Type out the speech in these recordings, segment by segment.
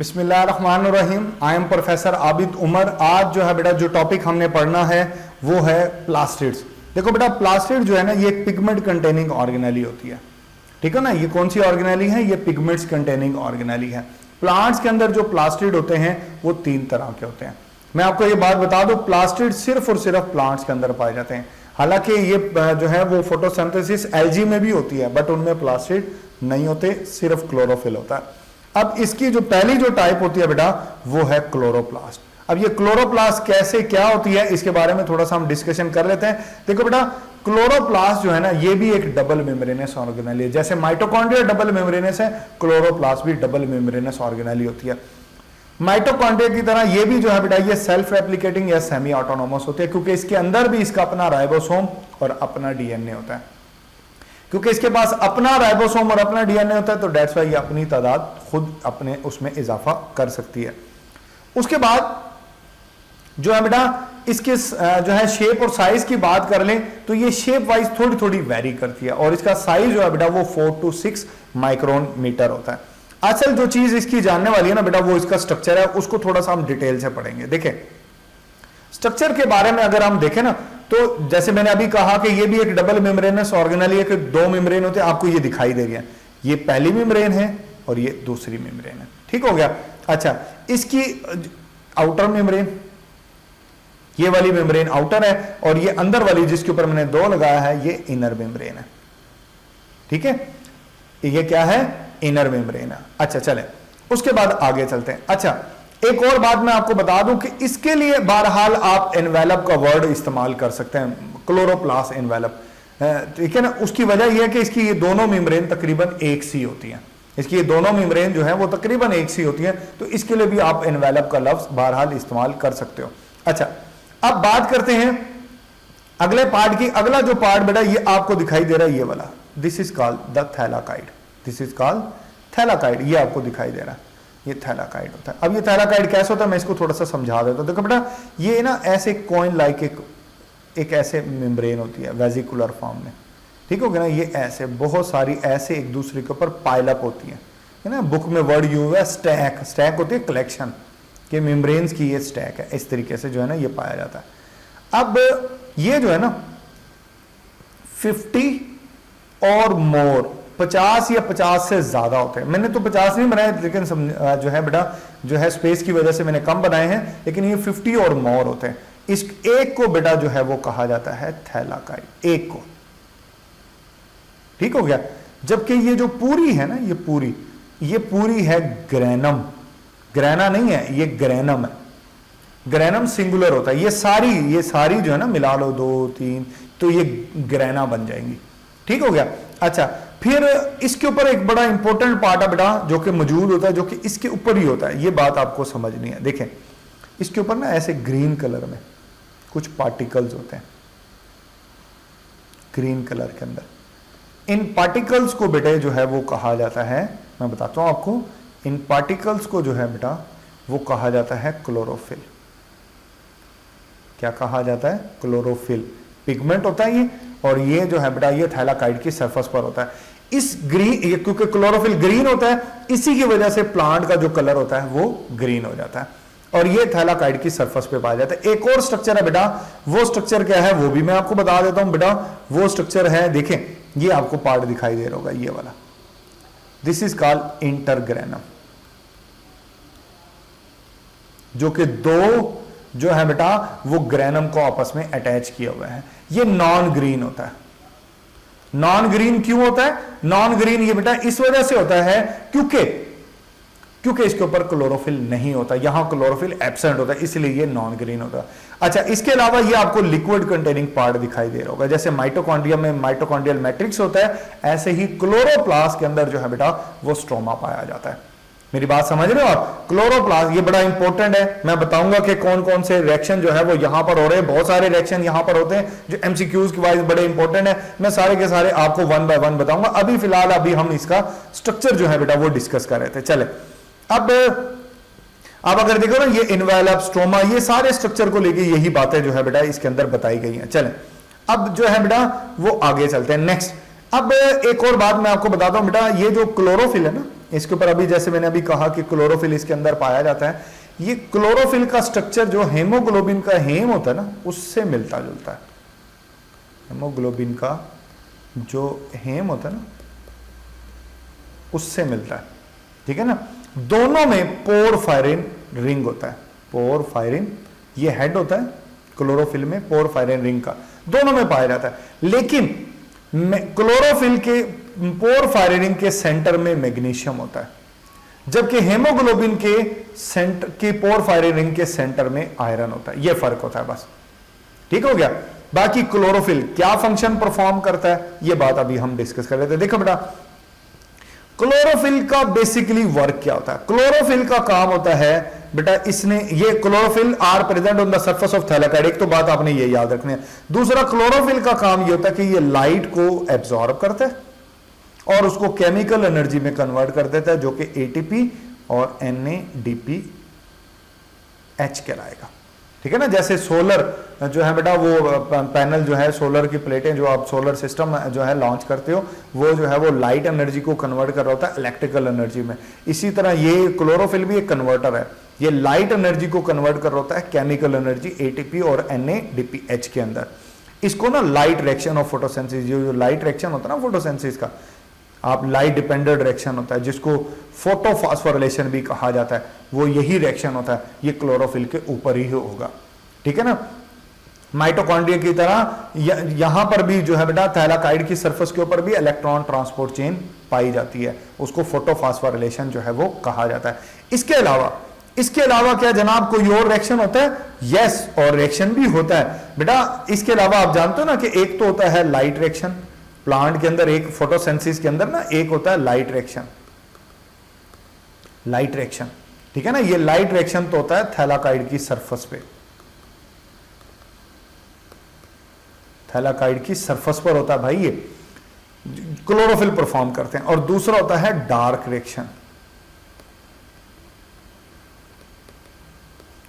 बिस्मिल्लाहिर्रहमानिर्रहीम। I am professor Abid Umar. आज जो है बेटा जो टॉपिक हमने पढ़ना है वो है प्लास्टिड्स। देखो बेटा प्लास्टिड जो है ना ये एक पिगमेंट कंटेनिंग ऑर्गेनेली होती है, ठीक है ना। ये कौन सी ऑर्गेनेली है? ये पिगमेंट्स कंटेनिंग ऑर्गेनेली है। प्लांट्स के अंदर जो प्लास्टिड होते हैं वो 3 तरह के होते हैं। मैं आपको ये बात बता दूं, प्लास्टिड सिर्फ और सिर्फ प्लांट्स के अंदर पाए जाते हैं। हालांकि ये जो है वो फोटोसिंथेसिस एल्गी में भी होती है, बट उनमें प्लास्टिड नहीं होते, सिर्फ क्लोरोफिल होता है। अब इसकी जो पहली जो टाइप होती है बेटा वो है क्लोरोप्लास्ट। अब ये क्लोरोप्लास्ट कैसे क्या होती है इसके बारे में थोड़ा सा हम डिस्कशन कर लेते हैं। देखो बेटा क्लोरोप्लास्ट जो है ना ये भी एक डबल मेम्ब्रेनस ऑर्गेनेली है। जैसे माइटोकॉन्ड्रिया डबल मेम्ब्रेनस है, क्लोरोप्लास्ट भी डबल मेम्ब्रेनस ऑर्गेनेली होती है। माइटोकॉन्ड्रिया की तरह ये भी जो है बेटा ये सेल्फ रेप्लिकेटिंग या सेमी ऑटोनोमस होते हैं, क्योंकि इसके अंदर भी इसका अपना राइबोसोम और अपना डीएनए होता है। क्योंकि इसके पास अपना राइबोसोम और अपना डीएनए होता है तो डेट्स वाई ये अपनी तादाद खुद अपने उसमें इजाफा कर सकती है। उसके बाद जो है बेटा इसके जो है शेप और साइज की बात कर लें तो ये शेप वाइज थोड़ी थोड़ी वेरी करती है और इसका साइज जो है बेटा वो 4 to 6 माइक्रोन मीटर होता है। असल जो चीज इसकी जानने वाली है ना बेटा वो इसका स्ट्रक्चर है, उसको थोड़ा सा हम डिटेल से पढ़ेंगे। देखें स्ट्रक्चर के बारे में अगर हम देखें ना तो जैसे मैंने अभी कहा कि ये भी एक डबल मेम्ब्रेनस ऑर्गेनेली है कि 2 मेम्ब्रेन होते हैं। आपको ये दिखाई दे रही है, ये पहली मेम्ब्रेन है और ये दूसरी मेम्ब्रेन है, ठीक हो गया। अच्छा, इसकी आउटर मेम्ब्रेन, ये वाली मेम्ब्रेन आउटर है और ये अंदर वाली जिसके ऊपर मैंने 2 लगाया है ये इनर मेम्ब्रेन है, ठीक है। ये क्या है? इनर मेम्ब्रेन है। अच्छा चले उसके बाद आगे चलते हैं। अच्छा एक और बात मैं आपको बता दूं कि इसके लिए बहरहाल आप एनवेलप का वर्ड इस्तेमाल कर सकते हैं, क्लोरोप्लास्ट एनवेलप, ठीक है ना। उसकी वजह यह है कि इसकी ये दोनों मेम्ब्रेन तकरीबन एक सी होती हैं। इसकी ये दोनों मेम्ब्रेन जो है वो तकरीबन एक सी होती है, तो इसके लिए भी आप एनवेलप का लफ्ज बहरहाल इस्तेमाल कर सकते हो। अच्छा अब बात करते हैं अगले पार्ट की। अगला जो पार्ट बेटा ये आपको दिखाई दे रहा है ये वाला, this is called the thylakoid. This is called thylakoid. ये आपको दिखाई दे रहा है, ये थैलाकाइड होता है। अब ये थैलाकाइड कैसे होता है मैं इसको थोड़ा सा समझा देता हूं। देखो बेटा ये ना ऐसे कॉइन लाइक एक ऐसे मेम्ब्रेन होती है वेजिकुलर फॉर्म में, ठीक हो गया ना। ये ऐसे बहुत सारी ऐसे एक दूसरे के ऊपर पाइलअप होती है ना। बुक में वर्ड यूज है स्टैक, स्टैक होती है कलेक्शन के मेम्ब्रेन्स की, ये स्टैक है। इस तरीके से जो है ना ये पाया जाता है। अब ये जो है ना 50 और मोर 50 या 50 से ज्यादा होते हैं। मैंने तो 50 नहीं बनाए, लेकिन जो है बेटा जो है स्पेस की वजह से मैंने कम बनाए हैं, लेकिन ये 50 और मोर होते हैं। इस एक को बेटा जो है वो कहा जाता है थैलाकाइड, एक को, ठीक हो गया। जबकि ये जो पूरी है ना ये पूरी है ग्रेनम। ग्रेना नहीं है, ये ग्रेनम है। ग्रेनम सिंगुलर होता है। ये सारी जो है ना मिला लो 2 3 तो ये ग्रेना बन जाएंगी, ठीक हो गया। अच्छा फिर इसके ऊपर एक बड़ा इंपॉर्टेंट पार्ट है बेटा जो कि मौजूद होता है, जो कि इसके ऊपर ही होता है। ये बात आपको समझनी है। देखें इसके ऊपर ना ऐसे ग्रीन कलर में कुछ पार्टिकल्स होते हैं, ग्रीन कलर के अंदर। इन पार्टिकल्स को बेटे जो है वो कहा जाता है, मैं बताता हूं आपको, इन पार्टिकल्स को जो है बेटा वो कहा जाता है क्लोरोफिल। क्या कहा जाता है? क्लोरोफिल। पिगमेंट होता है ये, और ये जो है बेटा ये थैलाकाइड की सरफेस पर होता है। इस ग्रीन, ये क्योंकि क्लोरोफिल ग्रीन होता है इसी की वजह से प्लांट का जो कलर होता है वो ग्रीन हो जाता है, और ये थैलाकाइड की सरफेस पे पाया जाता है। एक और स्ट्रक्चर है बेटा, वो स्ट्रक्चर क्या है वो भी मैं आपको बता देता हूं बेटा। वो स्ट्रक्चर है, देखें ये आपको पार्ट दिखाई दे रहा होगा ये वाला, दिस इज कॉल्ड इंटरग्रेनम, जो कि 2 जो है बेटा वो ग्रेनम को आपस में अटैच किया हुआ है। ये नॉन ग्रीन होता है। नॉन ग्रीन क्यों होता है? नॉन ग्रीन ये बेटा इस वजह से होता है क्योंकि इसके ऊपर क्लोरोफिल नहीं होता, यहां क्लोरोफिल एब्सेंट होता है, इसलिए ये नॉन ग्रीन होता है। अच्छा इसके अलावा ये आपको लिक्विड कंटेनिंग पार्ट दिखाई दे रहा होगा। जैसे माइटोकॉन्ड्रिया में माइटोकॉन्ड्रियल मैट्रिक्स होता है, ऐसे ही क्लोरोप्लास्ट के अंदर जो है बेटा वो स्ट्रोमा पाया जाता है। मेरी बात समझ रहे हो आप? क्लोरोप्लास्ट ये बड़ा इंपॉर्टेंट है। मैं बताऊंगा कि कौन कौन से रिएक्शन जो है वो यहां पर हो रहे हैं। बहुत सारे रिएक्शन यहां पर होते हैं जो एमसीक्यूज की वाइज बड़े इंपॉर्टेंट है। मैं सारे के सारे आपको 1 by 1 बताऊंगा। अभी फिलहाल हम इसका स्ट्रक्चर जो है बेटा वो डिस्कस कर रहे थे। चले अब अगर देखो ना ये इनवेलप, स्ट्रोमा, ये सारे स्ट्रक्चर को लेके यही बातें जो है बेटा इसके अंदर बताई गई हैं। चले अब जो है बेटा वो आगे चलते हैं नेक्स्ट। अब एक और बात मैं आपको बताता हूं बेटा, ये जो क्लोरोफिल है ना इसके ऊपर अभी जैसे मैंने अभी कहा कि क्लोरोफिल इसके अंदर पाया जाता है, ये क्लोरोफिल का स्ट्रक्चर जो हेमोग्लोबिन का हेम होता है ना, उससे मिलता जुलता है। हेमोग्लोबिन का जो हेम होता है ना, उससे मिलता है, ठीक है ना। दोनों में पोरफायरिन रिंग होता है, पोरफायरिन ये हेड होता है क्लोरोफिल में, पोरफायरिन रिंग का दोनों में पाया जाता है। लेकिन क्लोरोफिल के पोरफायरिन के सेंटर में मैग्नीशियम होता है, जबकि हेमोग्लोबिन के सेंटर की पोरफायरिन रिंग के सेंटर में आयरन होता है। यह फर्क होता है बस, ठीक हो गया। बाकी क्लोरोफिल क्या फंक्शन परफॉर्म करता है, यह बात अभी हम डिस्कस कर रहे थे। देखो बेटा, क्लोरोफिल का बेसिकली वर्क क्या होता है। क्लोरोफिल का काम होता है बेटा, इसने ये chlorophyll are present on the surface of thylakoid, एक तो बात आपने ये याद रखनी है। दूसरा, क्लोरोफिल का काम ये होता है कि ये लाइट को एब्जॉर्ब करता है और उसको केमिकल एनर्जी में कन्वर्ट कर देता है, जो कि एटीपी और NADPH कहलाएगा, ठीक है ना। जैसे सोलर जो है बेटा, वो पैनल जो है, सोलर की प्लेटें जो आप सोलर सिस्टम जो है लॉन्च करते हो, वो जो है वो लाइट एनर्जी को कन्वर्ट कर रहा होता है इलेक्ट्रिकल एनर्जी में। इसी तरह ये क्लोरोफिल भी एक कन्वर्टर है, ये लाइट एनर्जी को कन्वर्ट कर रहा होता है केमिकल एनर्जी ATP और NADPH के अंदर। इसको ना लाइट रिएक्शन ऑफ फोटोसिंथेसिस, जो लाइट रिएक्शन होता है ना फोटोसिंथेसिस का, आप लाइट डिपेंडेंट रिएक्शन होता है जिसको फोटोफॉस्फोरिलेशन भी कहा जाता है, वो यही रिएक्शन होता है, ये क्लोरोफिल के ऊपर ही होगा, ठीक है ना। माइटोकॉन्ड्रिया की तरह यहां पर भी जो है बेटा, थैलाकाइड की सरफेस के ऊपर भी इलेक्ट्रॉन ट्रांसपोर्ट चेन पाई जाती है, उसको फोटोफॉस्फोरिलेशन जो है वो कहा जाता है। इसके अलावा क्या जनाब कोई और रिएक्शन होता है? यस, और रिएक्शन भी होता है बेटा। इसके अलावा आप जानते हो ना कि एक तो होता है लाइट रिएक्शन, प्लांट के अंदर एक फोटोसिंथेसिस के अंदर ना एक होता है लाइट रिएक्शन, ठीक है ना। ये लाइट रिएक्शन तो होता है थैलाकाइड की सरफेस पे, थैलाकाइड की सरफेस पर होता है भाई, ये क्लोरोफिल परफॉर्म करते हैं। और दूसरा होता है डार्क रिएक्शन,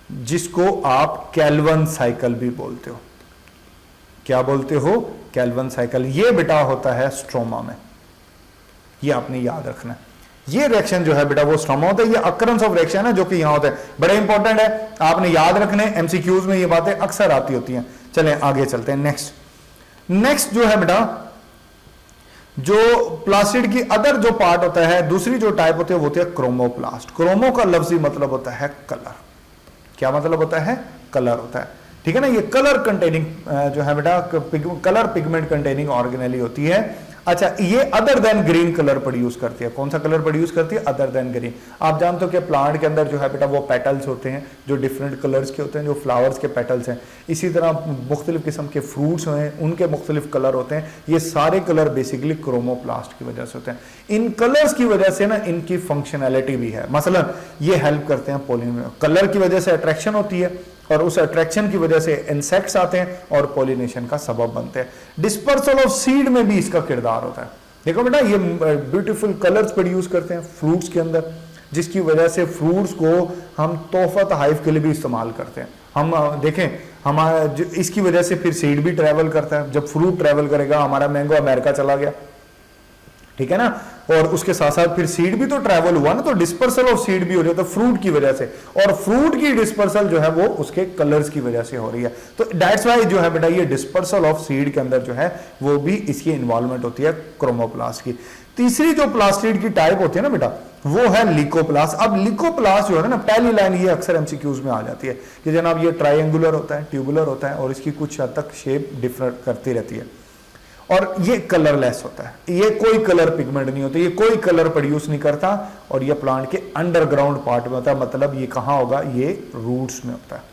जिसको आप कैल्वन साइकिल भी बोलते हो। क्या बोलते हो? कैल्वन साइकिल। ये बेटा होता है स्ट्रोमा में, ये आपने याद रखना है। ये रिएक्शन जो है बेटा वो स्ट्रोमा होता है, ये अकरेंस ऑफ रिएक्शन है जो कि यहां होता है, बड़ा इंपॉर्टेंट है, आपने याद रखने। एमसीक्यूज में ये बातें अक्सर आती होती हैं। चलें आगे चलते हैं। नेक्स्ट जो है बेटा, जो प्लास्टिड की अदर जो पार्ट होता है, दूसरी जो टाइप होती है वो होती है क्रोमोप्लास्ट। क्रोमो का लफ्जी मतलब होता है कलर। क्या मतलब होता है? कलर होता है, ठीक है ना। ये कलर कंटेनिंग जो है बेटा, कलर पिगमेंट कंटेनिंग ऑर्गेनेली होती है। अच्छा, ये other than green colour produce करती है। कौन सा कलर प्रोड्यूस करती है? Other than green. आप जानते हो कि प्लांट के अंदर जो है बेटा वो पेटल्स होते हैं जो डिफरेंट कलर्स के होते हैं, जो फ्लावर्स के पेटल्स हैं। इसी तरह मुख्तलिफ किस्म के फ्रूट्स हैं, उनके मुख्तलिफ कलर होते हैं। ये सारे कलर बेसिकली क्रोमोप्लास्ट की वजह से होते हैं। इन कलर्स की वजह से ना इनकी फंक्शनैलिटी भी है। मसलन ये हेल्प करते हैं पोलिनेशन, कलर की वजह से अट्रैक्शन होती है और उस अट्रैक्शन की वजह से इंसेक्ट्स आते हैं और पॉलिनेशन का सबब बनते हैं। डिस्पर्सल ऑफ सीड में भी इसका किरदार होता है। देखो बेटा, ये ब्यूटीफुल कलर्स प्रोड्यूस करते हैं फ्रूट्स के अंदर, जिसकी वजह से फ्रूट्स को हम तोहफा तहाइफ के लिए भी इस्तेमाल करते हैं। हम देखें, हमारा इसकी वजह से फिर सीड भी ट्रैवल करता है। जब फ्रूट ट्रैवल करेगा, हमारा मैंगो अमेरिका चला गया, ठीक है ना, और उसके साथ साथ फिर सीड भी तो ट्रैवल हुआ ना, तो डिस्पर्सल ऑफ सीड भी हो रही है तो फ्रूट की वजह से, और फ्रूट की डिस्पर्सल जो है वो उसके कलर्स की वजह से हो रही है। तो दैट्स वाई जो है बेटा ये डिस्पर्सल ऑफ सीड के अंदर जो है वो भी इसकी इन्वॉल्वमेंट होती है क्रोमोप्लास्ट की। तीसरी जो प्लास्टिड की टाइप होती है ना बेटा, वो है लिकोप्लास्ट। अब लिकोप्लास्ट जो है ना, पहली लाइन ये अक्सर एमसीक्यूज में आ जाती है कि जनाब ये ट्रायंगुलर होता है, ट्यूबुलर होता है और इसकी कुछ हद तक शेप डिफरेंट करती रहती है, और ये कलरलेस होता है। ये कोई कलर पिगमेंट नहीं होता, ये कोई कलर प्रोड्यूस नहीं करता, और ये प्लांट के अंडरग्राउंड पार्ट में होता है। मतलब ये कहां होगा? ये रूट्स में होता है।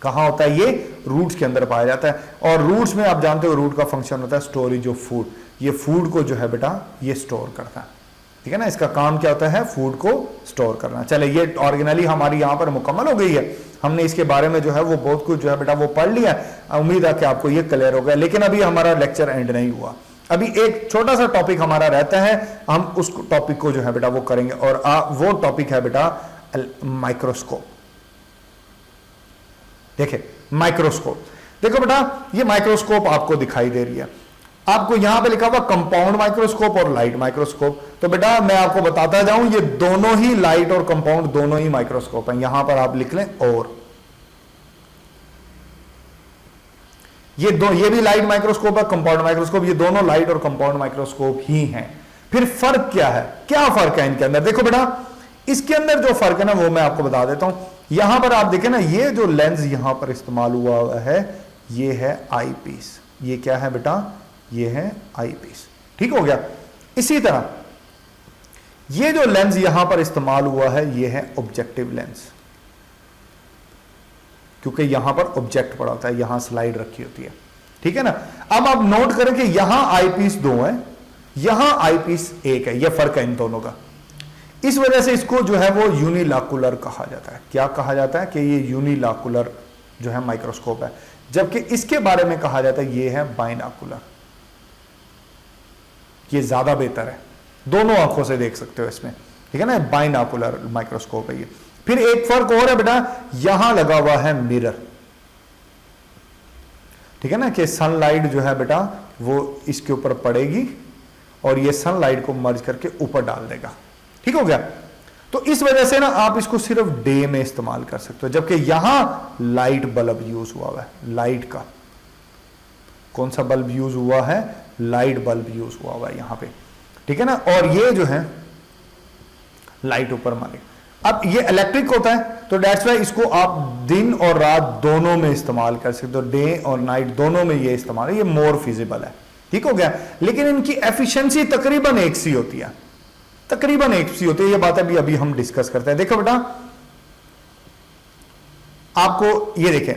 कहां होता है? ये रूट्स के अंदर पाया जाता है। और रूट्स में आप जानते हो रूट का फंक्शन होता है स्टोरेज ऑफ फूड। ये फूड को जो है बेटा ये स्टोर करता है, ठीक है ना। इसका काम क्या होता है? फूड को स्टोर करना। चले, ये ऑर्गेनली हमारी यहां पर मुकम्मल हो गई है। हमने इसके बारे में जो है वो बहुत कुछ जो है बेटा वो पढ़ लिया। उम्मीद है कि आपको ये क्लियर हो गया। लेकिन अभी हमारा लेक्चर एंड नहीं हुआ, अभी एक छोटा सा टॉपिक हमारा रहता है, हम उस टॉपिक को जो है बेटा वो करेंगे, और वो टॉपिक है बेटा माइक्रोस्कोप। देखिए माइक्रोस्कोप, देखो बेटा ये माइक्रोस्कोप आपको दिखाई दे रही है। आपको यहां पे लिखा हुआ कंपाउंड माइक्रोस्कोप और लाइट माइक्रोस्कोप। तो बेटा मैं आपको बताता जाऊं, ये दोनों ही लाइट और कंपाउंड दोनों ही माइक्रोस्कोप हैं। यहां पर आप लिख लें और ये भी लाइट माइक्रोस्कोप है, कंपाउंड माइक्रोस्कोप, ये दोनों लाइट और कंपाउंड माइक्रोस्कोप ही हैं। फिर फर्क क्या है, क्या फर्क है इनके अंदर? देखो बेटा, इसके अंदर जो फर्क है ना वो मैं आपको बता देता हूं। यहां पर आप देखें ना, ये जो लेंस यहां पर इस्तेमाल हुआ है ये है आई पीस। ये क्या है बेटा? ये है आई पीस। ठीक हो गया। इसी तरह ये जो लेंस यहां पर इस्तेमाल हुआ है ये है ऑब्जेक्टिव लेंस, क्योंकि यहां पर ऑब्जेक्ट पड़ा होता है, यहां स्लाइड रखी होती है। ठीक है ना। अब आप नोट करें कि यहां आई पीस 2 है, यहां आई पीस 1 है। यह फर्क है इन दोनों का। इस वजह से इसको जो है वो यूनिलाकुलर कहा जाता है। क्या कहा जाता है? कि ये यूनिलाकुलर जो है माइक्रोस्कोप है, जबकि इसके बारे में कहा जाता है ये है बाइनाकुलर। ये ज्यादा बेहतर है, दोनों आंखों से देख सकते हो इसमें। ठीक है ना, बाइनाकुलर माइक्रोस्कोप है ये। फिर एक फर्क और है बेटा, यहां लगा हुआ है मिरर। ठीक है ना, कि सनलाइट जो है बेटा वो इसके ऊपर पड़ेगी और ये सनलाइट को मर्ज करके ऊपर डाल देगा। ठीक हो गया। तो इस वजह से ना आप इसको सिर्फ डे में इस्तेमाल कर सकते हो, जबकि यहां लाइट बल्ब यूज हुआ है। लाइट का कौन सा बल्ब यूज हुआ है? लाइट बल्ब यूज हुआ है यहां पे। ठीक है ना। और ये जो है लाइट ऊपर मारे। अब ये इलेक्ट्रिक होता है, तो डेट्स वाई इसको आप दिन और रात दोनों में इस्तेमाल कर सकते हो। डे और नाइट दोनों में ये इस्तेमाल है, ये मोर फिजिबल है। ठीक हो गया। लेकिन इनकी एफिशिएंसी तकरीबन एक सी होती है, तकरीबन एक सी होती है। ये बात अभी हम डिस्कस करते हैं। देखो बेटा, आपको ये देखें,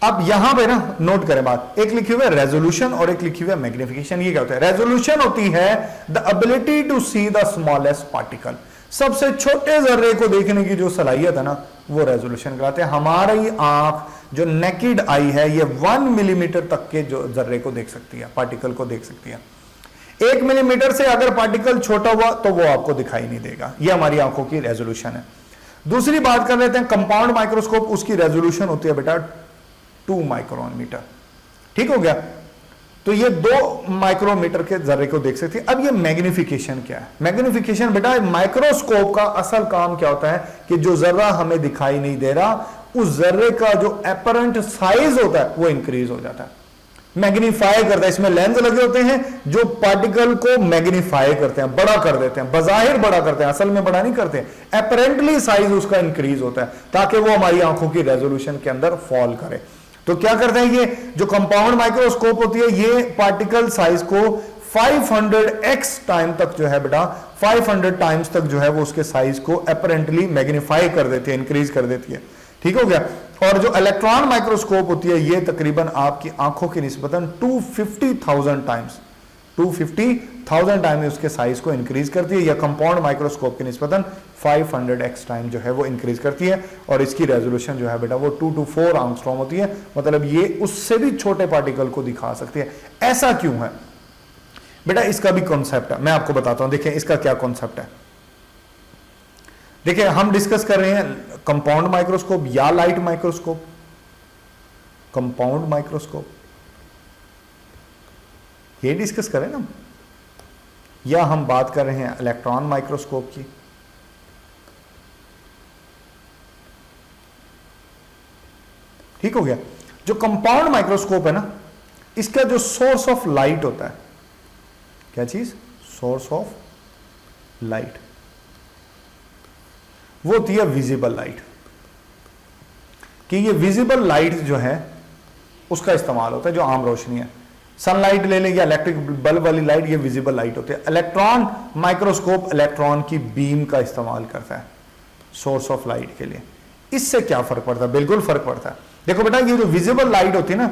अब यहां पे ना नोट करें बात, एक लिखी हुई है रेजोल्यूशन और एक लिखी हुई है मैग्निफिकेशन। ये क्या होता है? रेजोल्यूशन होती है the ability to see the smallest particle. सबसे छोटे जर्रे को देखने की जो सलाहियत है ना, वो रेजोल्यूशन कहलाते हैं। हमारी आंख जो नेकेड आई है ये 1 मिलीमीटर तक के जो जर्रे को देख सकती है, पार्टिकल को देख सकती है। 1 मिलीमीटर से अगर पार्टिकल छोटा हुआ तो वो आपको दिखाई नहीं देगा। ये हमारी आंखों की रेजोल्यूशन है। दूसरी बात कर लेते हैं कंपाउंड माइक्रोस्कोप, उसकी रेजोल्यूशन होती है बेटा 2 माइक्रोन मीटर। ठीक हो गया। तो ये 2 माइक्रोमीटर के जर्रे को देख सकते हैं। अब ये मैग्निफिकेशन क्या है? मैग्निफिकेशन बेटा माइक्रोस्कोप का असल काम क्या होता है कि जो जर्रा हमें दिखाई नहीं दे रहा उस जर्रे का जो अपरेंट साइज होता है वो इंक्रीज हो जाता है, मैग्नीफाई करता है। इसमें लेंस लगे होते हैं जो पार्टिकल को मैग्नीफाई करते हैं, बड़ा कर देते हैं, बजाहिर बड़ा करते हैं, असल में बड़ा नहीं करते। अपरेंटली साइज उसका इंक्रीज होता है ताकि वो हमारी आंखों की रेजोल्यूशन के अंदर फॉल करे। तो क्या करते हैं, ये जो कंपाउंड माइक्रोस्कोप होती है ये पार्टिकल साइज को 500x टाइम तक जो है बेटा 500 टाइम्स तक जो है वो उसके साइज को अपरेंटली मैग्नीफाई कर देती है, इंक्रीज कर देती है। ठीक हो गया। और जो इलेक्ट्रॉन माइक्रोस्कोप होती है ये तकरीबन आपकी आंखों की निस्बतन 250,000 टाइम्स उसके साइज को इंक्रीज करती है, या कंपाउंड माइक्रोस्कोप की निस्बतन 500x टाइम जो है वो इंक्रीज करती है। और इसकी रेजोल्यूशन जो है बेटा वो 2 to 4 एंगस्ट्रॉम होती है, मतलब ये उससे भी छोटे पार्टिकल को दिखा सकती है। ऐसा क्यों है बेटा? इसका भी कॉन्सेप्ट है, मैं आपको बताता हूं। देखिए इसका क्या कॉन्सेप्ट है। देखिए हम डिस्कस कर रहे हैं कंपाउंड माइक्रोस्कोप या लाइट माइक्रोस्कोप। कंपाउंड माइक्रोस्कोप ये डिस्कस करें ना, या हम बात कर रहे हैं इलेक्ट्रॉन माइक्रोस्कोप की। ठीक हो गया। जो कंपाउंड माइक्रोस्कोप है ना, इसका जो सोर्स ऑफ लाइट होता है, क्या चीज? सोर्स ऑफ लाइट, वो होती है विजिबल लाइट। कि ये विजिबल लाइट जो है उसका इस्तेमाल होता है, जो आम रोशनी है, सनलाइट ले लें या इलेक्ट्रिक बल्ब वाली लाइट, ये विजिबल लाइट होती है। इलेक्ट्रॉन माइक्रोस्कोप इलेक्ट्रॉन की बीम का इस्तेमाल करता है सोर्स ऑफ लाइट के लिए। इससे क्या फर्क पड़ता है? बिल्कुल फर्क पड़ता है। देखो बेटा, ये जो विजिबल लाइट होती है ना,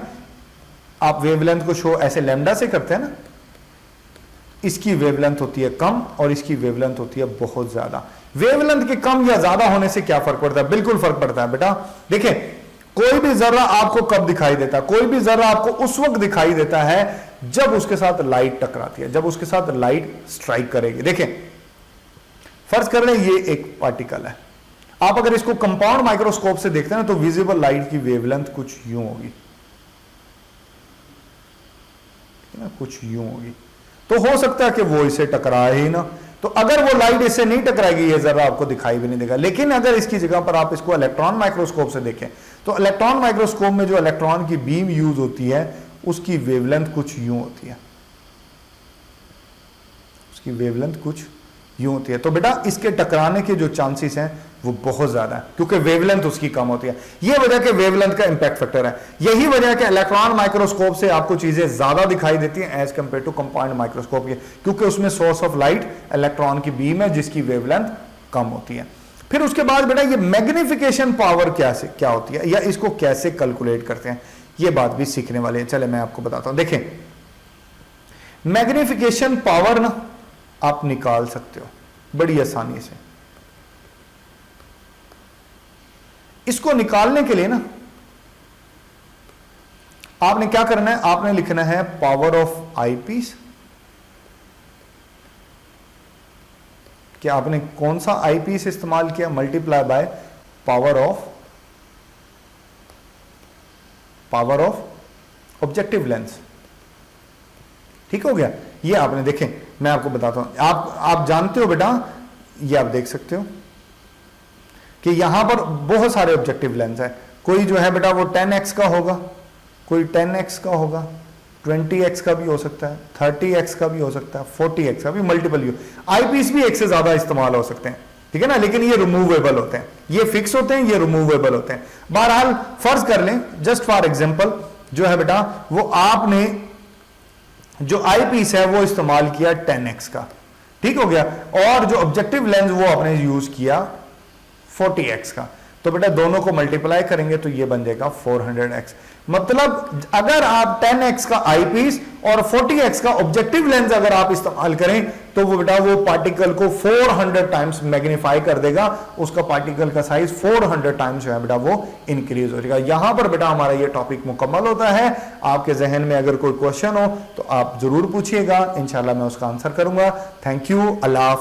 आप वेवलेंथ को शो ऐसे लैम्डा से करते हैं ना, इसकी वेवलेंथ होती है कम और इसकी वेवलेंथ होती है बहुत ज्यादा। वेवलेंथ के कम या ज्यादा होने से क्या फर्क पड़ता है? बिल्कुल फर्क पड़ता है बेटा। देखिए कोई भी जर्रा आपको कब दिखाई देता है? कोई भी जर्रा आपको उस वक्त दिखाई देता है जब उसके साथ लाइट टकराती है, जब उसके साथ लाइट स्ट्राइक करेगी। देखिए फर्ज कर लें ये एक पार्टिकल है, आप अगर इसको कंपाउंड माइक्रोस्कोप से देखते हैं ना तो विजिबल लाइट की वेवलेंथ कुछ यूं होगी, कुछ यूं होगी, तो हो सकता है कि वो इसे टकराए ही ना। तो अगर वो लाइट इससे नहीं टकराएगी, ये जरा आपको दिखाई भी नहीं देगा। लेकिन अगर इसकी जगह पर आप इसको इलेक्ट्रॉन माइक्रोस्कोप से देखें, तो इलेक्ट्रॉन माइक्रोस्कोप में जो इलेक्ट्रॉन की बीम यूज होती है उसकी वेवलेंथ कुछ यूं होती है, उसकी वेवलेंथ कुछ यूं होती है। तो बेटा इसके टकराने के जो चांसेस हैं वो बहुत ज्यादा है, क्योंकि वेवलेंथ उसकी कम होती है। ये वजह के वेवलेंथ का इंपैक्ट फैक्टर है। यही वजह के इलेक्ट्रॉन माइक्रोस्कोप से आपको चीजें ज्यादा दिखाई देती हैं as compare to compound microscope के, क्योंकि उसमें सोर्स ऑफ लाइट इलेक्ट्रॉन की बीम है जिसकी वेवलेंथ कम होती है। फिर उसके बाद बेटा ये मैग्निफिकेशन पावर क्या होती है, या इसको कैसे कैलकुलेट करते हैं, ये बात भी सीखने वाले हैं। चले मैं आपको बताता हूं। देखें, मैग्निफिकेशन पावर ना आप निकाल सकते हो बड़ी आसानी से। इसको निकालने के लिए ना आपने क्या करना है, आपने लिखना है पावर ऑफ आईपीस। कि आपने कौन सा आईपीस इस्तेमाल किया, multiply by power of objective lens. ठीक हो गया। ये आपने देखें, मैं आपको बताता हूं, आप जानते हो बेटा, ये आप देख सकते हो कि यहां पर बहुत सारे ऑब्जेक्टिव लेंस है। कोई जो है बेटा वो 10x का होगा, कोई 10x का होगा, 20x का भी हो सकता है, 30x का भी हो सकता है, 40x का भी, मल्टीपल यू आईपीस भी एक से ज्यादा इस्तेमाल हो सकते हैं। ठीक है ना, लेकिन ये रिमूवेबल होते हैं, ये फिक्स होते हैं, ये रिमूवेबल होते हैं। बहरहाल फर्ज कर लें, जस्ट फॉर एग्जांपल जो है बेटा वो आपने जो आईपीस है वो इस्तेमाल किया 10x का, ठीक हो गया, और जो ऑब्जेक्टिव लेंस वो आपने यूज किया 40x का। तो बेटा दोनों को मल्टीप्लाई करेंगे तो ये बन जाएगा 400x। मतलब अगर आप 10x का आईपीस और 40x का ऑब्जेक्टिव लेंस अगर आप इस्तेमाल करें तो वो बेटा वो पार्टिकल को 400 टाइम्स मैग्नीफाई कर देगा, उसका पार्टिकल का साइज 400 टाइम्स जो है बेटा वो इंक्रीज हो जाएगा। यहां पर बेटा हमारा ये टॉपिक मुकम्मल होता है। आपके जहन में अगर कोई क्वेश्चन हो तो आप जरूर पूछिएगा, इंशाल्लाह मैं उसका आंसर करूंगा। Thank you, Allah Hafiz.